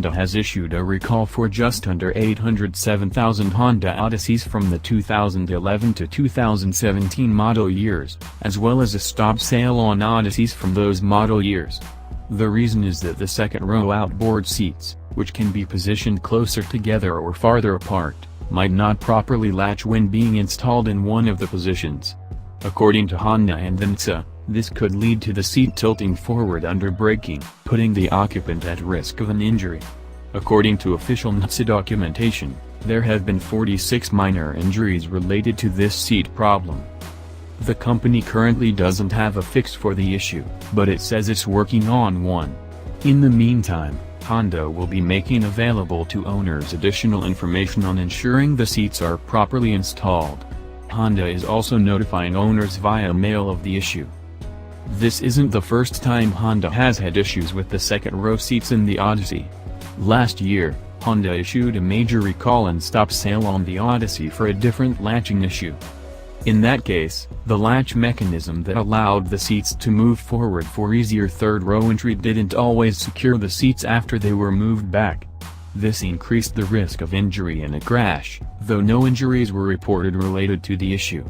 Honda has issued a recall for just under 807,000 Honda Odysseys from the 2011 to 2017 model years, as well as a stop sale on Odysseys from those model years. The reason is that the second-row outboard seats, which can be positioned closer together or farther apart, might not properly latch when being installed in one of the positions. According to Honda and NHTSA, this could lead to the seat tilting forward under braking, putting the occupant at risk of an injury. According to official NHTSA documentation, there have been 46 minor injuries related to this seat problem. The company currently doesn't have a fix for the issue, but it says it's working on one. In the meantime, Honda will be making available to owners additional information on ensuring the seats are properly installed. Honda is also notifying owners via mail of the issue. This isn't the first time Honda has had issues with the second-row seats in the Odyssey. Last year, Honda issued a major recall and stop sale on the Odyssey for a different latching issue. In that case, the latch mechanism that allowed the seats to move forward for easier third-row entry didn't always secure the seats after they were moved back. This increased the risk of injury in a crash, though no injuries were reported related to the issue.